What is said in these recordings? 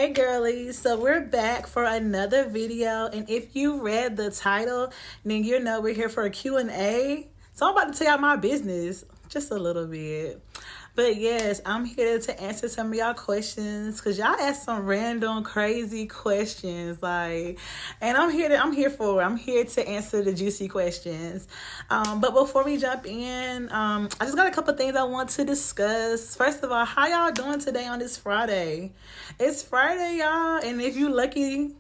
Hey girlies, so we're back for another video, and if you read the title, then you know we're here for a Q&A. So I'm about to tell y'all my business just a little bit. But yes, I'm here to answer some of y'all questions because y'all asked some random crazy questions, and I'm here to answer the juicy questions. But before we jump in, I just got a couple things I want to discuss. First of all, how y'all doing today on this Friday? It's Friday, y'all, and if you lucky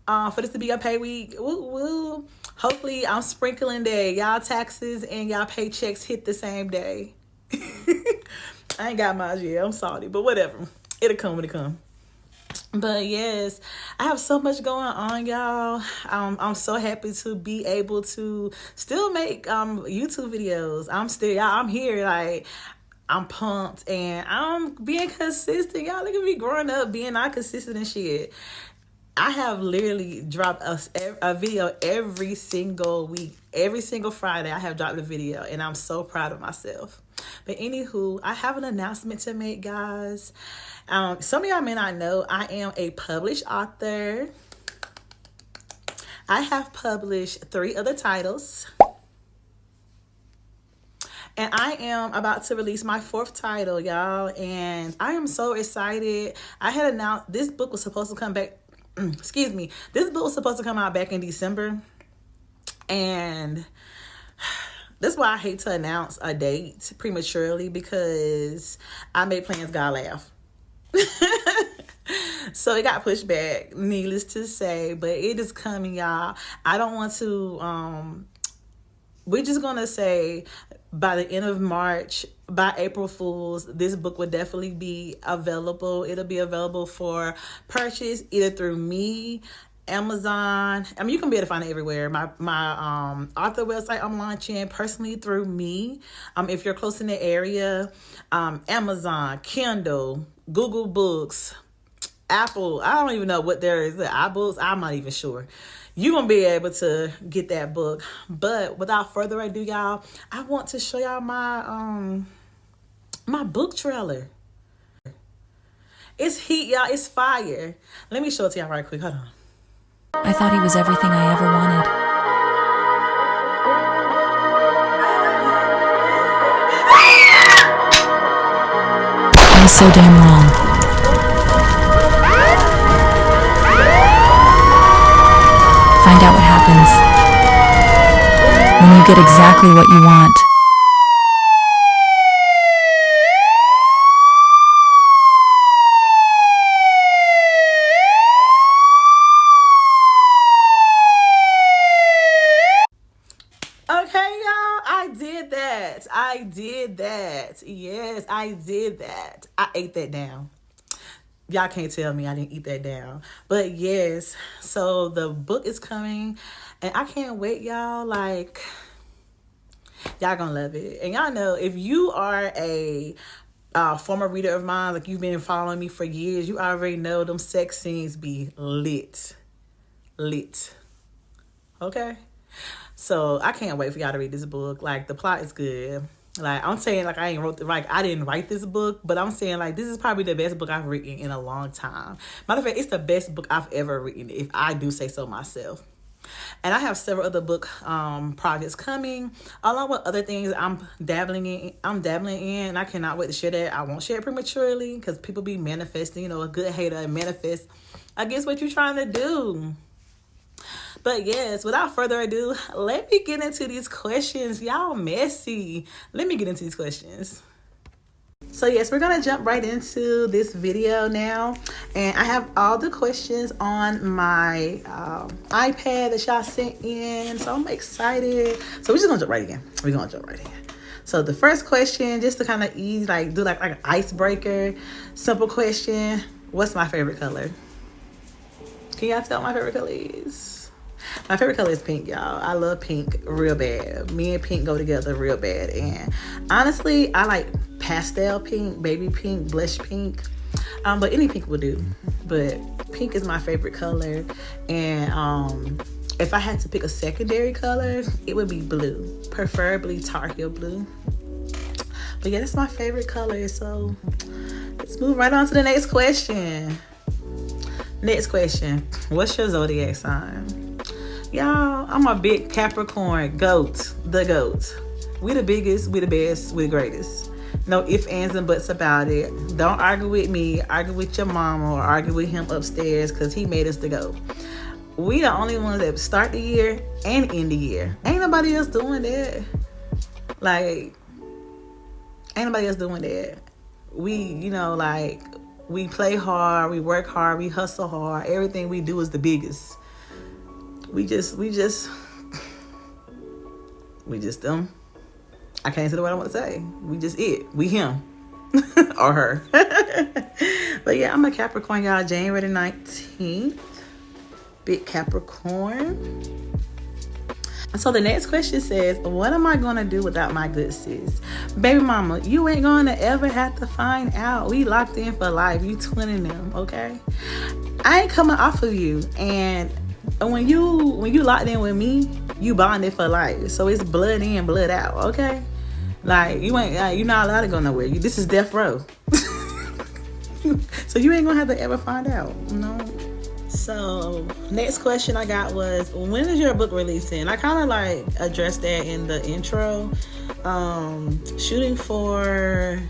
for this to be a pay week, woo. Hopefully I'm sprinkling that y'all taxes and y'all paychecks hit the same day. I ain't got mine yet. I'm salty, but whatever. It'll come when it come. But yes, I have so much going on, y'all. I'm so happy to be able to still make YouTube videos. I'm here, I'm pumped and I'm being consistent. Y'all look at me growing up being not consistent and shit. I have literally dropped a video every single week. Every single Friday I have dropped a video, and I'm so proud of myself. But anywho, I have an announcement to make, guys. Some of y'all may not know I am a published author. I have published 3 other titles. And I am about to release my 4th title, y'all. And I am so excited. I had announced this book was supposed to come back. This book was supposed to come out back in December. And that's why I hate to announce a date prematurely, because I made plans God laugh. So it got pushed back, needless to say, but it is coming, y'all. I don't want to, we're just going to say by the end of March, by April Fool's, this book will definitely be available. It'll be available for purchase either through me, Amazon. I mean, you can be able to find it everywhere. My author website I'm launching personally through me. If you're close in the area, Amazon, Kindle, Google Books, Apple. I don't even know what there is. iBooks. I'm not even sure. You're going to be able to get that book. But without further ado, y'all, I want to show y'all my my book trailer. It's heat, y'all. It's fire. Let me show it to y'all right quick. Hold on. I thought he was everything I ever wanted. I was so damn wrong. Find out what happens when you get exactly what you want. Okay, y'all, I did that. Yes, I did that. I ate that down. Y'all can't tell me I didn't eat that down. But yes, so the book is coming, and I can't wait, y'all. Y'all gonna love it. And y'all know, if you are a former reader of mine, you've been following me for years, you already know them sex scenes be lit. Okay? So I can't wait for y'all to read this book. The plot is good. I'm saying, I didn't write this book, but I'm saying, this is probably the best book I've written in a long time. Matter of fact, it's the best book I've ever written, if I do say so myself. And I have several other book projects coming, along with other things I'm dabbling in. And I cannot wait to share that. I won't share it prematurely because people be manifesting. A good hater manifest against what you're trying to do. But yes, without further ado, let me get into these questions. Y'all messy. Let me get into these questions. So yes, we're going to jump right into this video now. And I have all the questions on my iPad that y'all sent in. So I'm excited. So we're just going to jump right in. So the first question, just to kind of ease, do like an icebreaker, simple question. What's my favorite color? Can y'all tell what my favorite color is? My favorite color is pink, y'all. I love pink real bad. Me and pink go together real bad. And honestly, I like pastel pink, baby pink, blush pink. But any pink will do. But pink is my favorite color. And if I had to pick a secondary color, it would be blue. Preferably tar heel blue. But yeah, that's my favorite color. So let's move right on to the next question. Next question. What's your zodiac sign? Y'all, I'm a big Capricorn. Goat. The goat. We the biggest, we the best, we the greatest. No ifs, ands, and buts about it. Don't argue with me. Argue with your mama or argue with him upstairs because he made us the goat. We the only ones that start the year and end the year. Ain't nobody else doing that. Like, ain't nobody else doing that. We, we play hard, we work hard, we hustle hard. Everything we do is the biggest. We just them. I can't say what I want to say. We just it. We him. Or her. But yeah, I'm a Capricorn, y'all. January 19th. Big Capricorn. So the next question says, what am I going to do without my good sis? Baby mama, you ain't going to ever have to find out. We locked in for life. You twinning them, okay? I ain't coming off of you. And when you locked in with me, you bonded for life. So it's blood in, blood out, okay? Like, you're not allowed to go nowhere. This is death row. So you ain't going to have to ever find out, no? So next question I got was, when is your book releasing? I kind of addressed that in the intro. Shooting for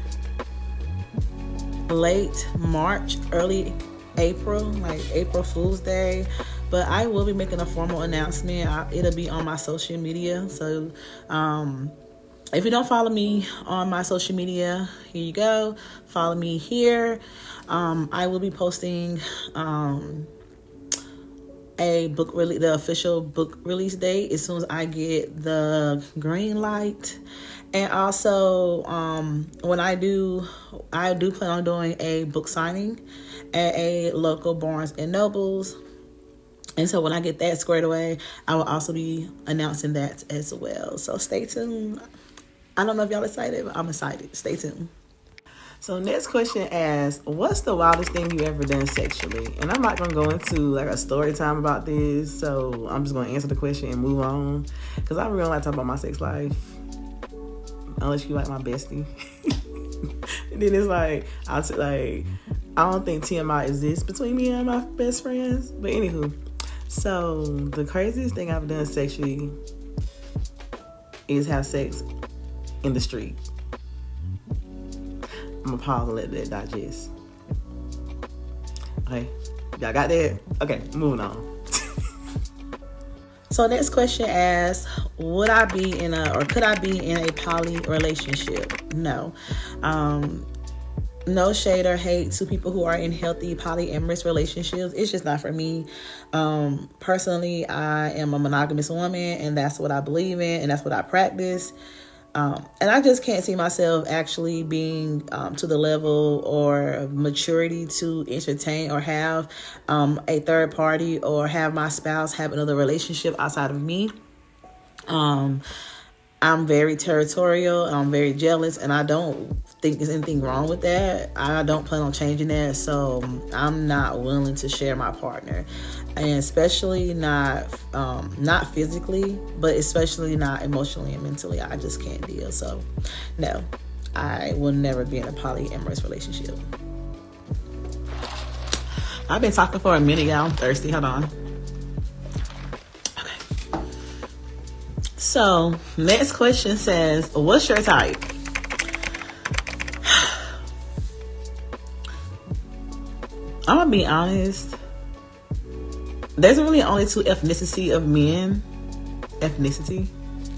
late March, early April, like April Fool's Day. But I will be making a formal announcement. It'll be on my social media. So if you don't follow me on my social media, here you go. Follow me here. I will be posting the official book release date as soon as I get the green light. And also, when I do plan on doing a book signing at a local Barnes and Nobles. And so when I get that squared away, I will also be announcing that as well. So stay tuned. I don't know if y'all excited, but I'm excited. Stay tuned. So next question asks, what's the wildest thing you ever done sexually? And I'm not going to go into a story time about this. So I'm just going to answer the question and move on. Because I really don't like to talk about my sex life. Unless you like my bestie. And then it's I don't think TMI exists between me and my best friends. But anywho. So the craziest thing I've done sexually is have sex in the street. I'm gonna pause and let that digest. Okay, y'all got that? Okay, moving on. So next question asks, could I be in a poly relationship? No. No shade or hate to people who are in healthy polyamorous relationships. It's just not for me. Personally, I am a monogamous woman, and that's what I believe in, and that's what I practice. And I just can't see myself actually being to the level or maturity to entertain or have a third party or have my spouse have another relationship outside of me. I'm very territorial. I'm very jealous, and I don't think there's anything wrong with that. I don't plan on changing that, so I'm not willing to share my partner, and especially not physically, but especially not emotionally and mentally. I just can't deal. So, no, I will never be in a polyamorous relationship. I've been talking for a minute, y'all. I'm thirsty. Hold on. So, next question says, what's your type? I'm gonna be honest. There's really only two ethnicity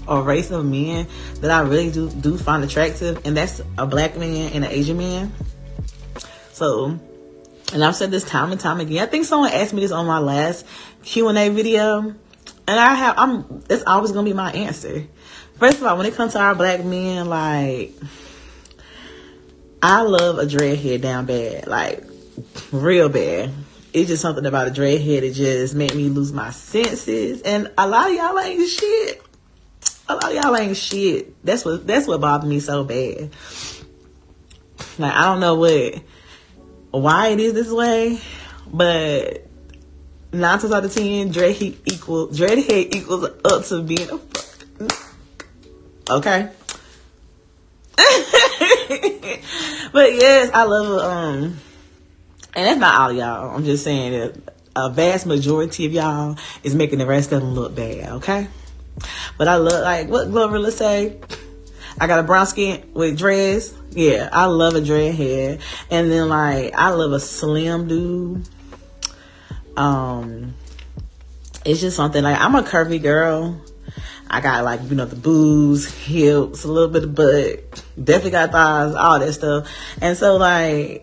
or race of men that I really do find attractive, and that's a black man and an Asian man. So, and I've said this time and time again. I think someone asked me this on my last Q&A video. And it's always going to be my answer. First of all, when it comes to our black men, I love a dreadhead down bad. Real bad. It's just something about a dreadhead that just made me lose my senses. And a lot of y'all ain't shit. That's what bothered me so bad. I don't know why it is this way, but 9 times out of 10, dreadhead equals up to being a fuck. Okay. But yes, I love And that's not all of y'all. I'm just saying that a vast majority of y'all is making the rest of them look bad, okay? But I love, like, what Glorilla say? I got a brown skin with dreads. Yeah, I love a dread head. And then, like, I love a slim dude. It's just something, like, I'm a curvy girl. I got, like, you know, the boobs, hips, a little bit of butt, definitely got thighs, all that stuff. And so, like,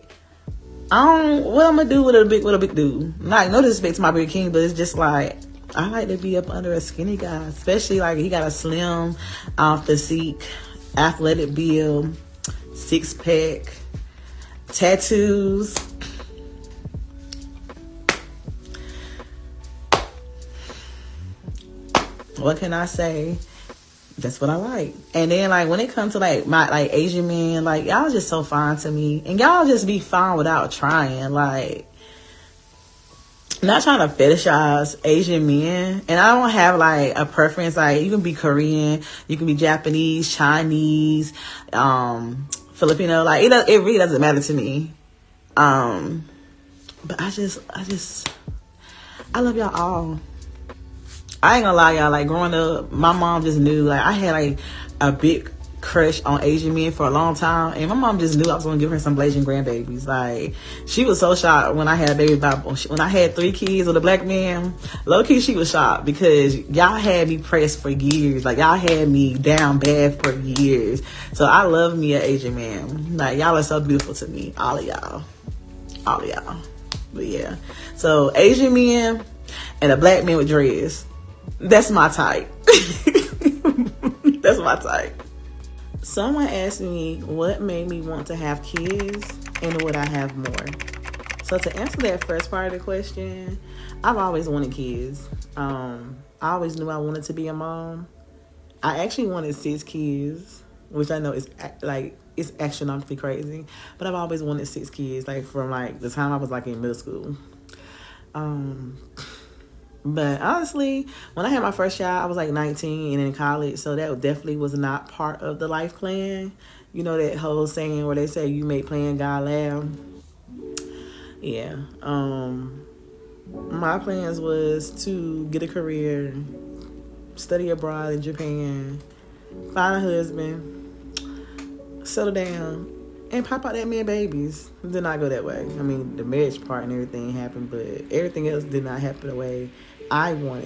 what I'm gonna do with a big dude? Like, no disrespect to my big king, but it's just like, I like to be up under a skinny guy, especially like he got a slim physique, athletic build, 6-pack, tattoos. What can I say? That's what I like. And then, like, when it comes to, like, my, like, Asian men, like, y'all just so fine to me. And y'all just be fine without trying. Like, not trying to fetishize Asian men. And I don't have, like, a preference. Like, you can be Korean, you can be Japanese, Chinese, Filipino. Like, it really doesn't matter to me. But I love y'all all. I ain't gonna lie, y'all. Like, growing up, my mom just knew. Like, I had, like, a big crush on Asian men for a long time. And my mom just knew I was gonna give her some Blasian grandbabies. Like, she was so shocked when I had a baby. When I had 3 kids with a black man, low-key, she was shocked. Because y'all had me pressed for years. Like, y'all had me down bad for years. So, I love me an Asian man. Like, y'all are so beautiful to me. All of y'all. All of y'all. But, yeah. So, Asian men and a black man with dreads. That's my type. That's my type. Someone asked me what made me want to have kids and would I have more. So to answer that first part of the question, I've always wanted kids. I always knew I wanted to be a mom. I actually wanted 6 kids, which I know is like, it's astronomically crazy. But I've always wanted 6 kids, like from like the time I was like in middle school. But honestly, when I had my first child, I was like 19 and in college. So that definitely was not part of the life plan. You know that whole saying where they say you make plan, God laugh. Yeah. My plans was to get a career, study abroad in Japan, find a husband, settle down, and pop out that man babies. It did not go that way. I mean, the marriage part and everything happened, but everything else did not happen the way I wanted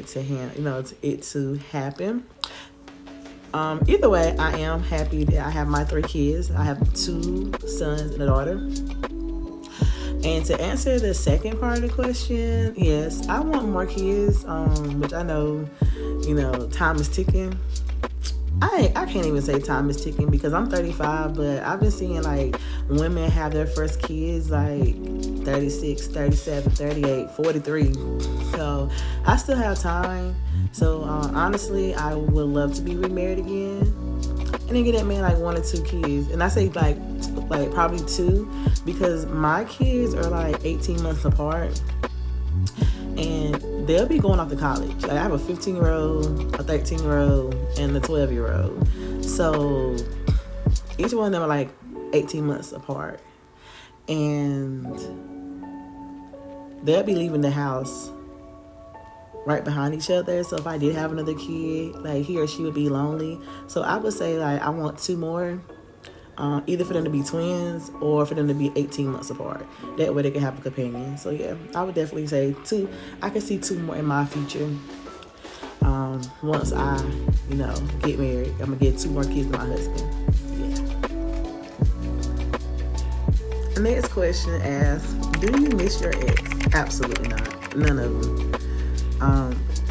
it to happen. Either way, I am happy that I have my 3 kids. I have 2 sons and a daughter. And to answer the second part of the question, yes, I want more kids, which I know, time is ticking. I can't even say time is ticking because I'm 35, but I've been seeing like women have their first kids like 36, 37, 38, 43. So I still have time. So honestly, I would love to be remarried again and then get that man like 1 or 2 kids. And I say like probably 2 because my kids are like 18 months apart. And they'll be going off to college. Like, I have a 15-year-old, a 13-year-old, and a 12-year-old. So each one of them are like 18 months apart. And they'll be leaving the house right behind each other. So if I did have another kid, like he or she would be lonely. So I would say like I want 2 more. Either for them to be twins or for them to be 18 months apart. That way they can have a companion. So yeah, I would definitely say 2. I can see 2 more in my future. Once I, get married, I'm gonna get 2 more kids with my husband. Yeah. The next question asks, do you miss your ex? Absolutely not. None of them.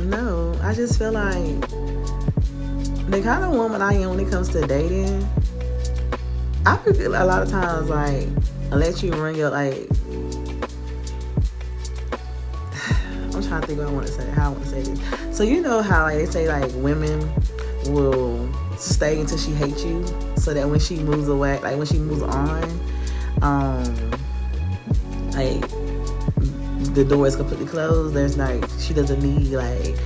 No, I just feel like the kind of woman I am when it comes to dating, I feel a lot of times, like, unless you run your, like, I'm trying to think what I want to say, how I want to say this. So you know how, like, they say, like, women will stay until she hates you, so that when she moves away, like, when she moves on, like, the door is completely closed. There's, like, she doesn't need, like,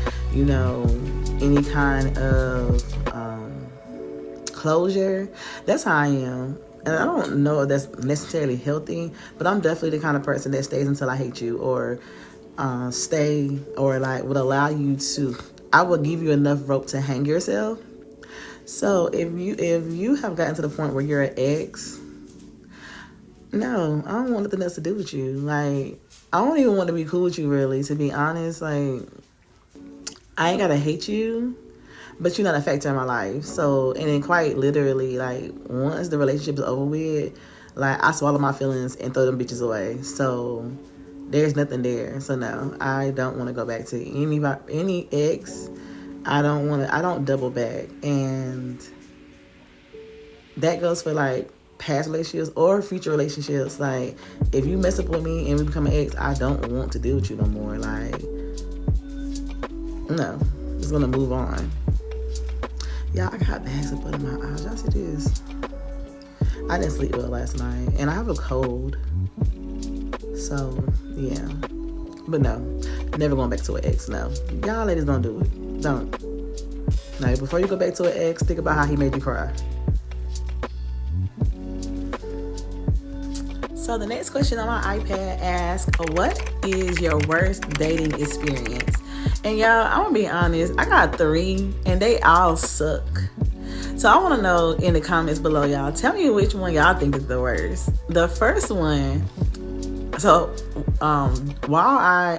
any kind of closure. That's how I am. And I don't know if that's necessarily healthy, but I'm definitely the kind of person that stays until I hate you, or stay, or like would allow you to. I would give you enough rope to hang yourself. So if you have gotten to the point where you're an ex, no, I don't want nothing else to do with you. Like, I don't even want to be cool with you, really, to be honest. Like, I ain't gotta hate you, but you're not a factor in my life. So, and then quite literally, like, once the relationship is over with, like, I swallow my feelings and throw them bitches away. So, there's nothing there. So, no, I don't want to go back to any ex. I don't double back. And that goes for, like, past relationships or future relationships. Like, if you mess up with me and we become an ex, I don't want to deal with you no more. Like, no, just gonna move on. Y'all, I got bags of butter in my eyes. Y'all see this? I didn't sleep well last night, and I have a cold. So, yeah. But no, never going back to an ex, no. Y'all ladies don't do it. Don't. Now, before you go back to an ex, think about how he made you cry. So the next question on my iPad asks, what is your worst dating experience? And y'all, I'm gonna be honest, I got 3 and they all suck. So I want to know in the comments below, y'all, tell me which one y'all think is the worst. The first one, so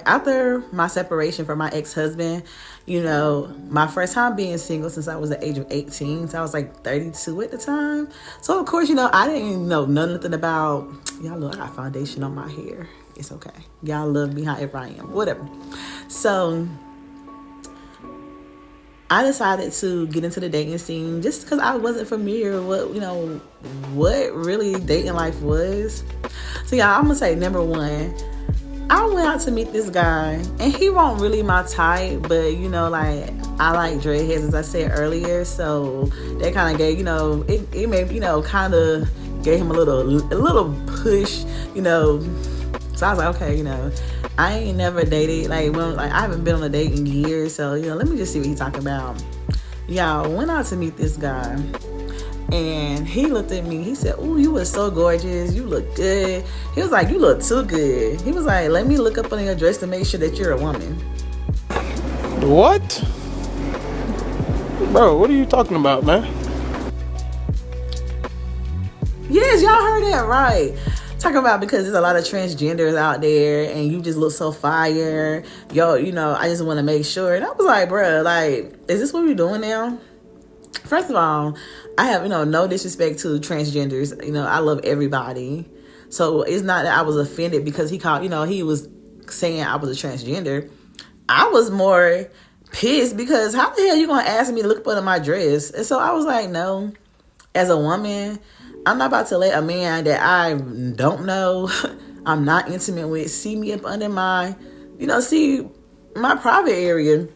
after my separation from my ex-husband, you know, my first time being single since I was the age of 18, so I was like 32 at the time. So of course, you know, I didn't know nothing about, y'all look, I got foundation on my hair. It's okay. Y'all love me however I am, whatever. So I decided to get into the dating scene just because I wasn't familiar with what really dating life was. So yeah, I'm gonna say number 1, I went out to meet this guy, and he wasn't really my type, but you know, like, I like dreadheads, as I said earlier, so that kind of gave, it made, kind of gave him a little push, so I was like, okay, I ain't never dated, like I haven't been on a date in years, so let me just see what he's talking about. Y'all, went out to meet this guy, and he looked at me. He said, "Ooh, you were so gorgeous. You look good." He was like, "You look too good." He was like, "Let me look up on your dress to make sure that you're a woman." What? Bro, what are you talking about, man? Yes, y'all heard that right. Talking about because there's a lot of transgenders out there and you just look so fire. Yo, I just want to make sure. And I was like, bruh, like, is this what we're doing now? First of all, I have, no disrespect to transgenders. I love everybody. So it's not that I was offended because he called, he was saying I was a transgender. I was more pissed because how the hell you going to ask me to look up under my dress? And so I was like, no, as a woman, I'm not about to let a man that I don't know, I'm not intimate with, see me up under my, see my private area.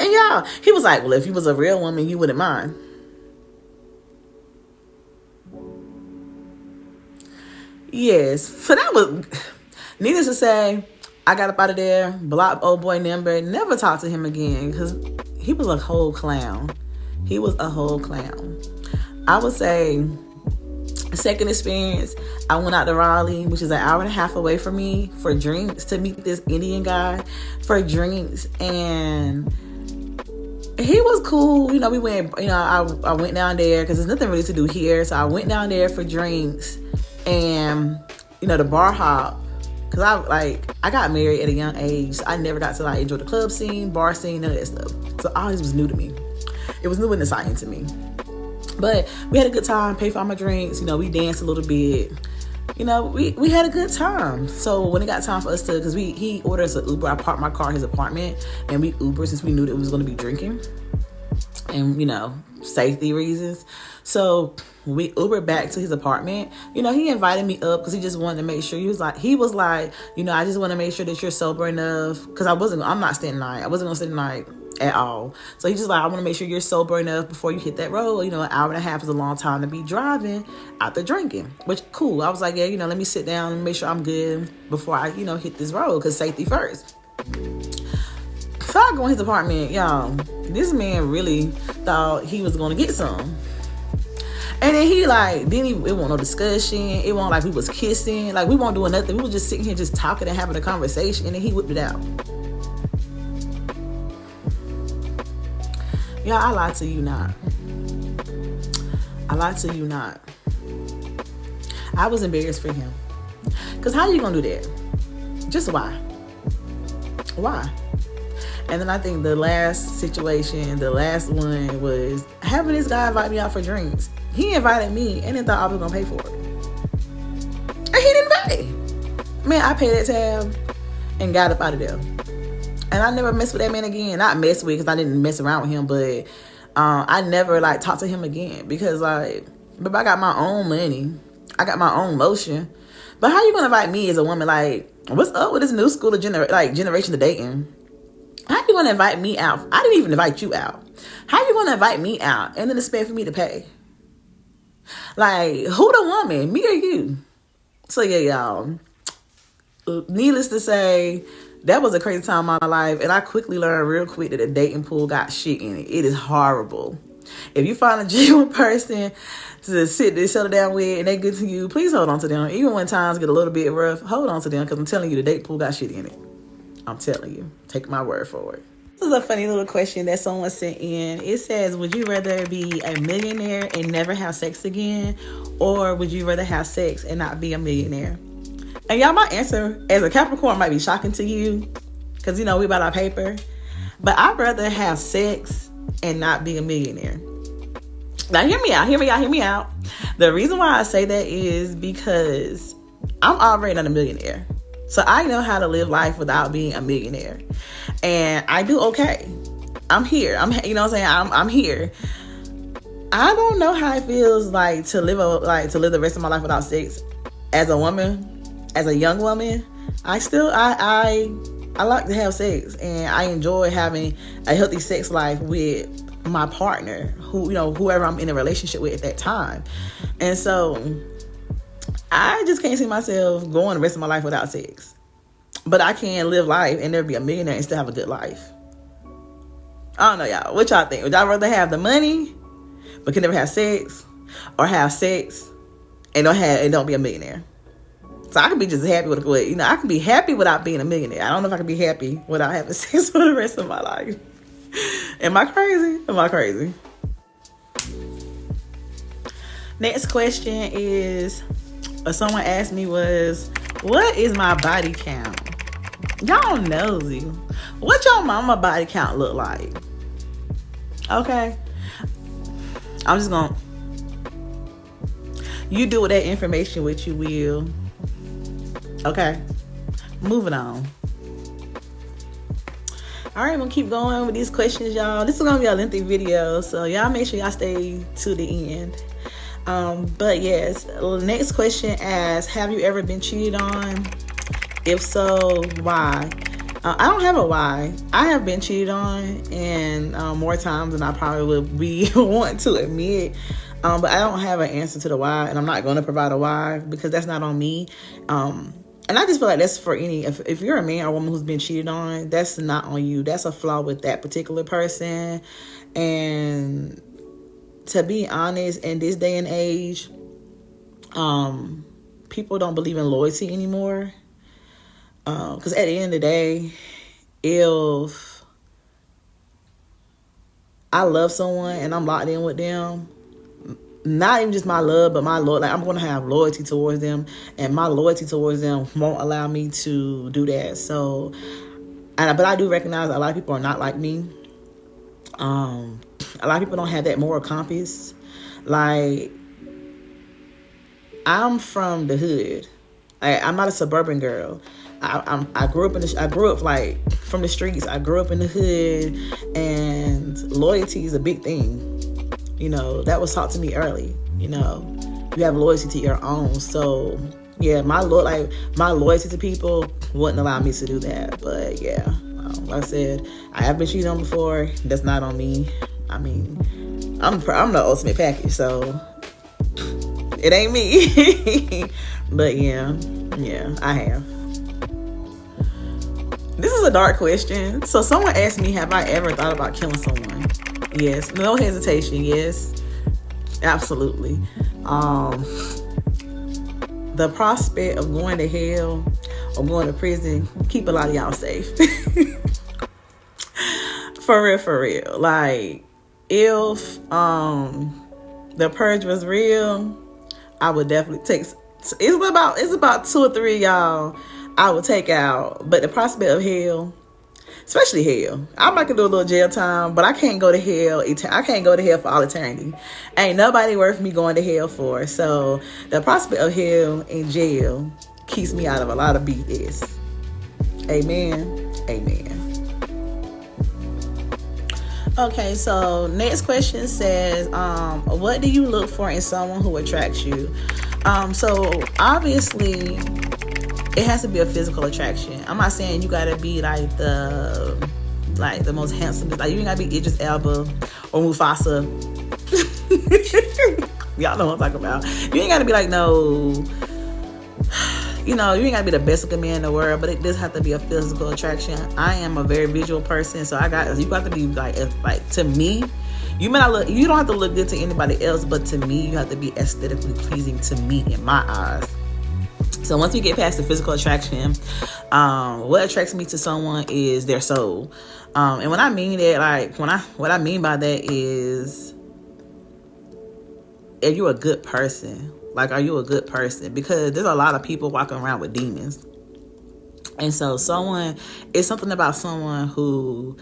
And y'all, he was like, well, if you was a real woman, you wouldn't mind. Yes. So that was, needless to say, I got up out of there, blocked old boy number, never talked to him again because he was a whole clown. He was a whole clown. I would say, second experience, I went out to Raleigh, which is an hour and a half away from me, for drinks, to meet this Indian guy for drinks. And he was cool. We went, I went down there because there's nothing really to do here. So I went down there for drinks and, the bar hop. Because I got married at a young age. So I never got to enjoy the club scene, bar scene, none of that stuff. So all this was new to me. It was new and exciting to me. But we had a good time, paid for all my drinks, we danced a little bit. We had a good time. So when it got time for us to, because he ordered us an Uber, I parked my car at his apartment, and we Ubered since we knew that we was going to be drinking. And, safety reasons. So we Ubered back to his apartment. He invited me up because he just wanted to make sure. He was like, I just want to make sure that you're sober enough. Because I'm not staying the night. I wasn't going to stay the night at all. So he's just like, I want to make sure you're sober enough before you hit that road. An hour and a half is a long time to be driving after drinking, which cool. I was like, yeah, let me sit down and make sure I'm good before I, hit this road, because safety first. So I go in his apartment, y'all. This man really thought he was going to get some. And then he like, then it wasn't no discussion. It wasn't like we was kissing. Like we weren't doing nothing. We were just sitting here just talking and having a conversation. And then he whipped it out. Yeah, I lied to you not. I lied to you not. I was embarrassed for him. Because how you going to do that? Just why? Why? And then I think the last situation, the last one was having this guy invite me out for drinks. He invited me and then thought I was going to pay for it. And he didn't pay. Man, I paid that tab and got up out of there. And I never messed with that man again. Not mess with, because I didn't mess around with him, but I never like talked to him again. Because like, but I got my own money. I got my own motion. But how you going to invite me as a woman? Like, what's up with this new school of generation of dating? How you going to invite me out? I didn't even invite you out. How you going to invite me out and then expect for me to pay? Like, who the woman? Me or you? So yeah, y'all. Needless to say, that was a crazy time in my life. And I quickly learned real quick that the dating pool got shit in it. It is horrible. If you find a genuine person to settle down with and they good to you, please hold on to them. Even when times get a little bit rough, hold on to them, because I'm telling you, the dating pool got shit in it. I'm telling you. Take my word for it. This is a funny little question that someone sent in. It says, would you rather be a millionaire and never have sex again? Or would you rather have sex and not be a millionaire? And y'all, my answer as a Capricorn might be shocking to you, because, you know, we about our paper. But I'd rather have sex and not be a millionaire. Now, hear me out. The reason why I say that is because I'm already not a millionaire. So I know how to live life without being a millionaire. And I do okay. I'm here. You know what I'm saying? I'm here. I don't know how it feels like to live the rest of my life without sex. As a woman, as a young woman, I like to have sex, and I enjoy having a healthy sex life with my partner, whoever I'm in a relationship with at that time. And so I just can't see myself going the rest of my life without sex. But I can live life and never be a millionaire and still have a good life. I don't know, y'all. What y'all think? Would y'all rather have the money but can never have sex, or have sex and don't be a millionaire? So I can be just happy with I can be happy without being a millionaire. I don't know if I can be happy without having sex for the rest of my life. Am I crazy? Next question is, someone asked me was, what is my body count? Y'all nosy. What your mama body count look like? Okay. I'm just gonna, you do with that information what you will. Okay. Moving on. All right, I'm gonna keep going with these questions, y'all. This is gonna be a lengthy video, so y'all make sure y'all stay to the end. But yes, next question asks, have you ever been cheated on? If so, why? I don't have a why. I have been cheated on, and more times than I probably would be want to admit. But I don't have an answer to the why, and I'm not going to provide a why because that's not on me. And I just feel like that's for if you're a man or woman who's been cheated on, that's not on you. That's a flaw with that particular person. And to be honest, in this day and age, people don't believe in loyalty anymore. Because at the end of the day, if I love someone and I'm locked in with them, not even just my love, but my loyalty, like I'm going to have loyalty towards them, and my loyalty towards them won't allow me to do that. So, but I do recognize a lot of people are not like me. A lot of people don't have that moral compass. Like, I'm from the hood. I'm not a suburban girl. I grew up like from the streets. I grew up in the hood, and loyalty is a big thing. That was taught to me early. You have loyalty to your own. So yeah, my loyalty to people wouldn't allow me to do that. But yeah, like I said, I have been cheated on before. That's not on me. I mean, I'm the ultimate package, so it ain't me. But yeah, I have. This is a dark question. So someone asked me, have I ever thought about killing someone? Yes. No hesitation. Yes. Absolutely. Um, the prospect of going to hell or going to prison keep a lot of y'all safe. For real, for real. Like, if the purge was real, I would definitely take. It's about two or three of y'all I would take out. But the prospect of hell, especially hell, I might can do a little jail time, but I can't go to hell. I can't go to hell for all eternity. Ain't nobody worth me going to hell for. So the prospect of hell and jail keeps me out of a lot of BS. Amen. Amen. Okay, so next question says, what do you look for in someone who attracts you? So obviously, it has to be a physical attraction. I'm not saying you gotta be like the most handsome. Like, you ain't gotta be Idris Elba or Mufasa. Y'all know what I'm talking about. You ain't gotta be like no. You ain't gotta be the best looking man in the world, but it does have to be a physical attraction. I am a very visual person, so you got to be like to me. You don't have to look good to anybody else, but to me, you have to be aesthetically pleasing to me in my eyes. So once we get past the physical attraction, what attracts me to someone is their soul. And when I mean that, what I mean by that is, if you're a good person. Like, are you a good person? Because there's a lot of people walking around with demons. And so it's something about someone who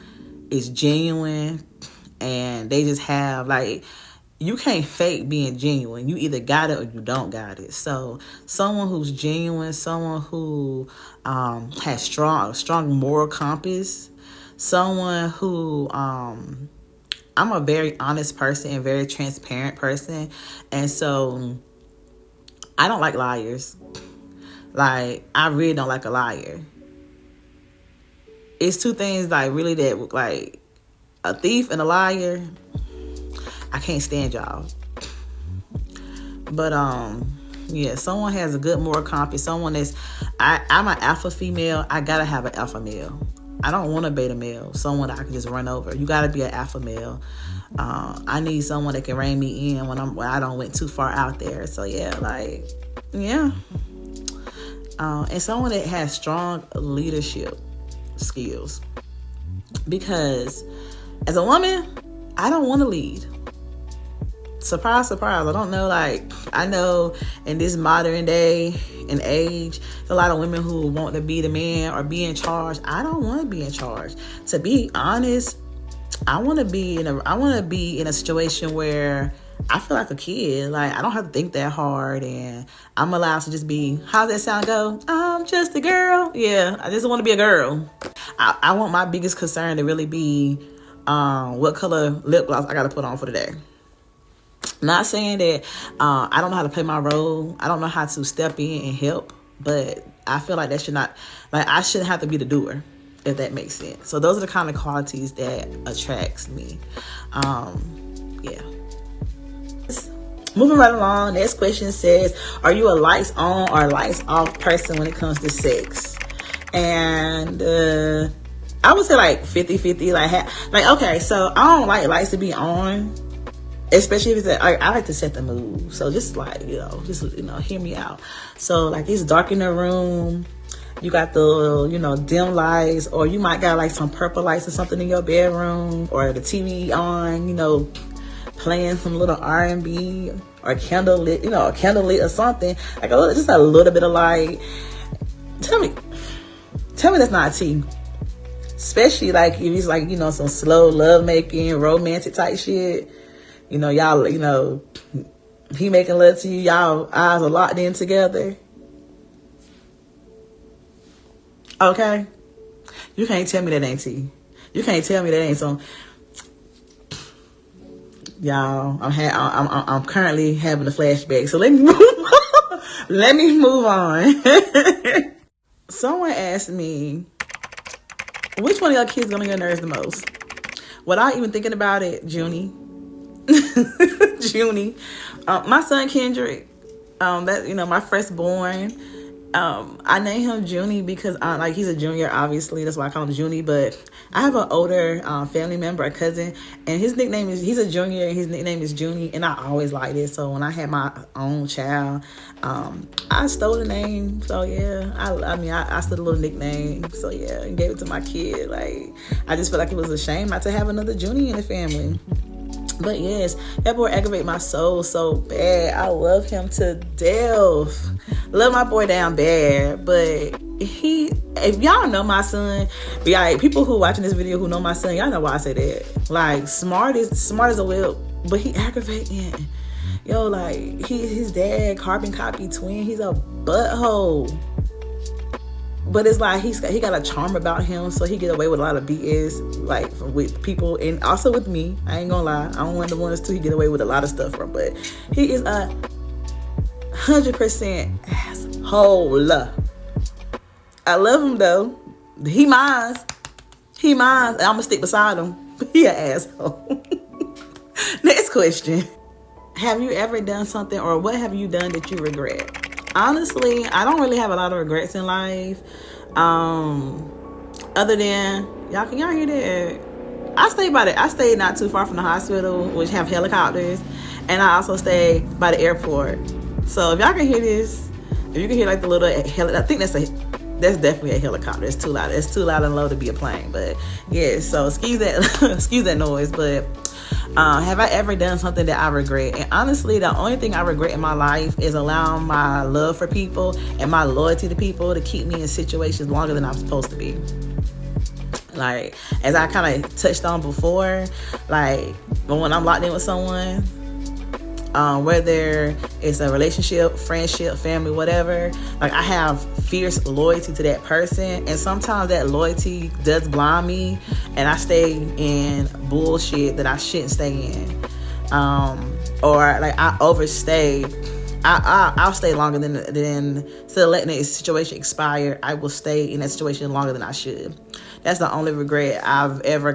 is genuine, and they just have, like, you can't fake being genuine. You either got it or you don't got it. So someone who's genuine, someone who has strong moral compass, someone who I'm a very honest person and very transparent person. And so I don't like liars. Like, I really don't like a liar. It's two things, like, really, that, like, a thief and a liar. I can't stand y'all. But yeah, someone has a good moral compass. Someone I'm an alpha female. I gotta have an alpha male. I don't want a beta male. Someone that I can just run over. You gotta be an alpha male. I need someone that can rein me in when I don't went too far out there. So yeah, and someone that has strong leadership skills. Because as a woman, I don't want to lead. Surprise, surprise. I don't know, I know in this modern day and age, there's a lot of women who want to be the man or be in charge. I don't want to be in charge. To be honest, I want to be in a situation where I feel like a kid. Like, I don't have to think that hard, and I'm allowed to just be, how's that sound go? I'm just a girl. Yeah, I just want to be a girl. I want my biggest concern to really be what color lip gloss I got to put on for the day. Not saying that I don't know how to play my role. I don't know how to step in and help, but I feel like that should not, like, I shouldn't have to be the doer, if that makes sense. So those are the kind of qualities that attracts me. Yeah. Moving right along, next question says, are you a lights on or lights off person when it comes to sex? And I would say like 50-50. Okay, so I don't like lights to be on, especially if it's I like to set the mood. So just hear me out. So like, it's dark in the room, you got the dim lights, or you might got like some purple lights or something in your bedroom, or the TV on, playing some little R&B or candle lit or something, like just a little bit of light. Tell me that's not a tea. Especially like if it's like some slow love making, romantic type shit. Y'all, he making love to you, y'all eyes are locked in together. Okay? You can't tell me that ain't tea. You can't tell me that ain't some. Y'all, I'm currently having a flashback, so let me move on. Let me move on. Someone asked me, which one of y'all kids gonna get nerves the most? Without even thinking about it, Junie. Junie. My son Kendrick, my firstborn, I named him Junie because like he's a junior, obviously. That's why I call him Junie. But I have an older family member, a cousin, and he's a junior, and his nickname is Junie. And I always liked it. So when I had my own child, I stole the name. So yeah, I stole a little nickname. So yeah, and gave it to my kid. Like I just felt like it was a shame not to have another Junie in the family. But yes, that boy aggravate my soul so bad. I love him to death. Love my boy down bad. But if y'all know my son, people who watching this video who know my son, y'all know why I say that. Like smart as a whip, but he aggravating. Yo, like his dad, carbon copy twin. He's a butthole. But it's like he got a charm about him, so he get away with a lot of BS, like with people and also with me. I ain't gonna lie, I don't want the ones too. He get away with a lot of stuff from, but he is a 100% asshole. I love him though. He mine. And I'm gonna stick beside him. He an asshole. Next question. Have you ever done something, or what have you done that you regret? Honestly, I don't really have a lot of regrets in life. Other than can y'all hear that? I stayed not too far from the hospital, which have helicopters, and I also stayed by the airport. So if y'all can hear this, if you can hear like the little I think that's definitely a helicopter. It's too loud. It's too loud and low to be a plane. But yeah, so excuse that noise. But have I ever done something that I regret? And honestly, the only thing I regret in my life is allowing my love for people and my loyalty to people to keep me in situations longer than I'm supposed to be. Like, as I kind of touched on before, like when I'm locked in with someone, whether it's a relationship, friendship, family, whatever, like I have fierce loyalty to that person, and sometimes that loyalty does blind me and I stay in bullshit that I shouldn't stay in, or like I overstay. I'll stay longer than instead of letting the situation expire, I will stay in that situation longer than I should. That's the only regret I've ever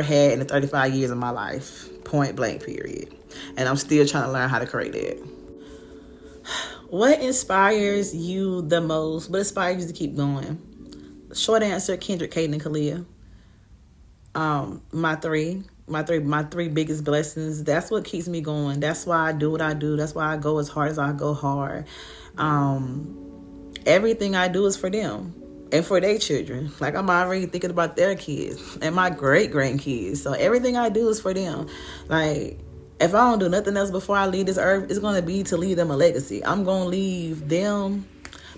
had in the 35 years of my life, point blank period. And I'm still trying to learn how to correct it. What inspires you the most? What inspires you to keep going? Short answer: Kendrick, Caden, and Kalia. My three biggest blessings. That's what keeps me going. That's why I do what I do. That's why I go as hard as I go hard. Everything I do is for them and for their children. Like I'm already thinking about their kids and my great grandkids. So everything I do is for them. Like, if I don't do nothing else before I leave this earth, it's going to be to leave them a legacy. I'm going to leave them,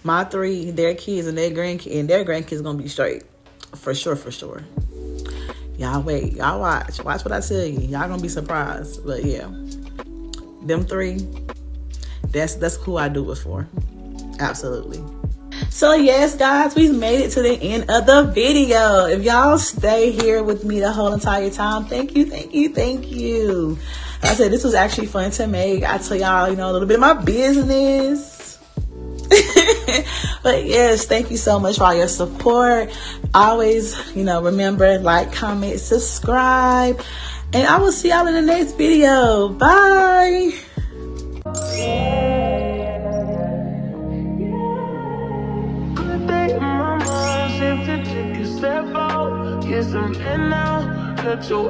my three, their kids, and their grandkids going to be straight. For sure. Y'all wait. Y'all watch. Watch what I tell you. Y'all going to be surprised. But yeah, them three, that's who I do it for. Absolutely. So yes, guys, we've made it to the end of the video. If y'all stay here with me the whole entire time, thank you. Like I said, this was actually fun to make. I tell y'all, a little bit of my business. But yes, thank you so much for all your support. Always, remember, like, comment, subscribe, and I will see y'all in the next video. Bye. Yes, I'm in now. Let your